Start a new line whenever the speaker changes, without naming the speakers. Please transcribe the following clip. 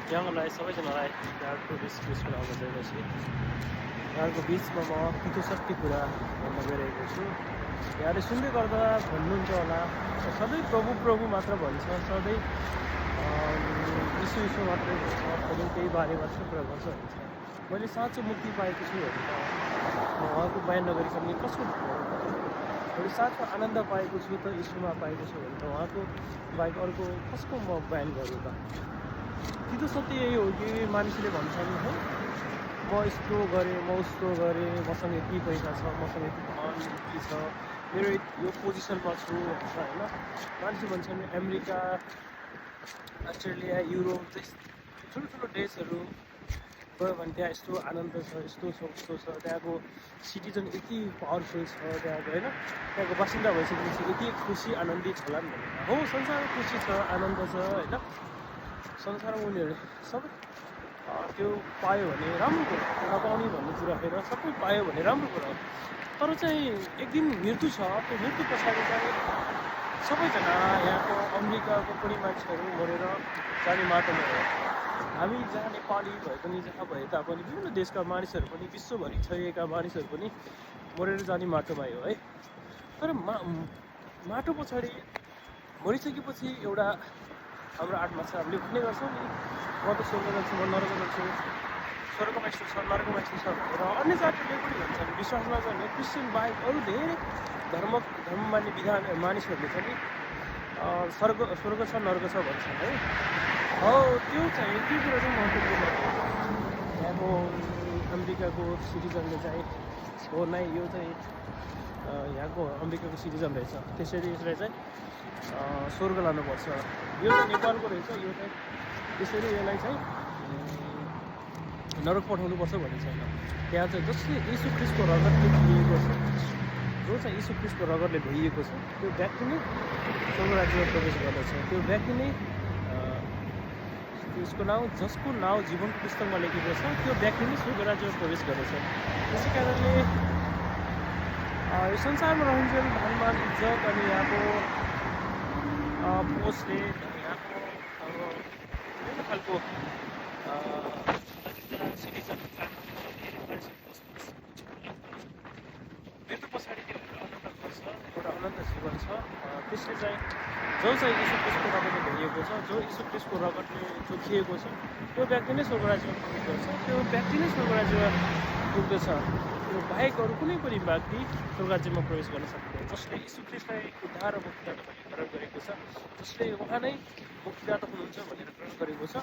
यहाँलाई सबैजनालाई यहाँको बिचको आउन गइरहेछु। यहाँको बिचमा म पितोसट्टी कुरा भन्न गइरहेको छु। यहाँले सुन्दै गर्दा भन्नुहुन्छ होला सधैँ प्रभु प्रभु मात्र भन्छ, सधैँ यीशु यीशु मात्रै भन्छ, सधैँ त्यही बारे मात्र कुरा गर्छ भन्छ। मैले साँचो मुक्ति पाएको छु भने त म उहाँको बयान नगरिकन कसको मैले साँचो आनन्द पाएको छु त यीशुमा पाएको छु भने त उहाँको बाहेक अर्को कसको म बयान गरौँ त। कि त सत्य यही हो कि मानिसले भन्छन् है म यस्तो गरेँ, म उस्तो गरेँ, मसँग यति पैसा छ, मसँग यति धन यति छ, मेरो यो पोजिसनमा छु भन्छ होइन। मान्छे भन्छन् अमेरिका, अस्ट्रेलिया, युरोप ठुलो ठुलो देशहरू गयो भने त्यहाँ यस्तो आनन्द छ, यस्तो छ, उस्तो छ, त्यहाँको सिटिजन यति पावरफुल छ, त्यहाँको होइन, त्यहाँको बासिन्दा भइसकेपछि यति खुसी आनन्दित होला नि भनेर। हो, संसारमा खुसी छ, आनन्द छ होइन, संसारमा उनीहरूले सबै त्यो पायो भने राम्रो कुरा, नपाउने भन्ने कुरा होइन, सबै पायो भने राम्रो कुरा हो। तर चाहिँ एक दिन मृत्यु छ, त्यो मृत्यु पछाडि चाहिँ सबैजना यहाँको अमेरिकाको पनि मान्छेहरू मरेर जाने माटोमा हो। हामी जहाँ नेपाली भए पनि, जहाँ भए तापनि विभिन्न देशका मानिसहरू पनि, विश्वभरि छरिएका मानिसहरू पनि मरेर जाने माटोमा हो है। तर माटो पछाडि मरिसकेपछि एउटा हाम्रो आत्मा छ, हामीले भन्ने गर्छौँ नि म त स्वर्ग जान्छु, म नरक जान्छु, स्वर्गमा यस्तो छ, नरकमा यस्तो छ भनेर। अन्य जातिहरूले पनि भन्छन्, विश्वास नगर्ने क्रिस्चियन बाहेक अरू धेरै धर्म मान्ने मानिसहरूले पनि स्वर्ग छ, नर्क छ भन्छन् है। हो, त्यो चाहिँ त्यो कुरा चाहिँ महत्त्वपूर्ण हो। यहाँको अमेरिकाको सिटिजनले चाहिँ हो नै, यो चाहिँ यहाँको अमेरिकाको सिटिजन रहेछ, त्यसरी यसलाई चाहिँ स्वर्ग लानुपर्छ, यो चाहिँ नेपालको रहेछ, यो चाहिँ त्यसरी यसलाई चाहिँ नरक पठाउनुपर्छ भन्ने छैन। त्यहाँ चाहिँ जसले यीशु ख्रीष्टको रगतले धोइएको छ, जो चाहिँ यीशु ख्रीष्टको रगतले धोइएको छ, त्यो व्यक्ति नै स्वर्ग राज्यमा प्रवेश गर्दछ। त्यो व्यक्ति नै उसको नाउँ, जसको नाउँ जीवनको पुस्तकमा लेखेको छ, त्यो व्यक्ति नै स्वर्ग राज्यमा प्रवेश गर्दछ। त्यसै कारणले यो संसारमा रहन्छन् धनमान, इज्जत अनि यहाँको पोस्टले यहाँको अब विभिन्न खालको सिटिजन मृत्यु पछाडि एउटा अनन्त गर्छ, एउटा अनन्त जीवन छ। त्यसले चाहिँ जो चाहिँ यीशु ख्रीष्टको रगतले धोइएको छ, जो यीशु ख्रीष्टको रगतले चोखिएको छ, त्यो व्यक्ति नै स्वर्ग राज्यमा प्रवेश गर्छ, त्यो व्यक्ति नै स्वर्ग राज्यमा पुग्दछ। त्यो बाहेक अरू कुनै पनि व्यक्ति स्वर्ग राज्यमा प्रवेश गर्न सक्दैन। जसले यीशु ख्रीष्टलाई उद्धार र मुक्तिदाता भनेर ग्रहण गरेको छ, जसले उहाँ नै मुक्तिदाता हुनुहुन्छ भनेर ग्रहण गरेको छ,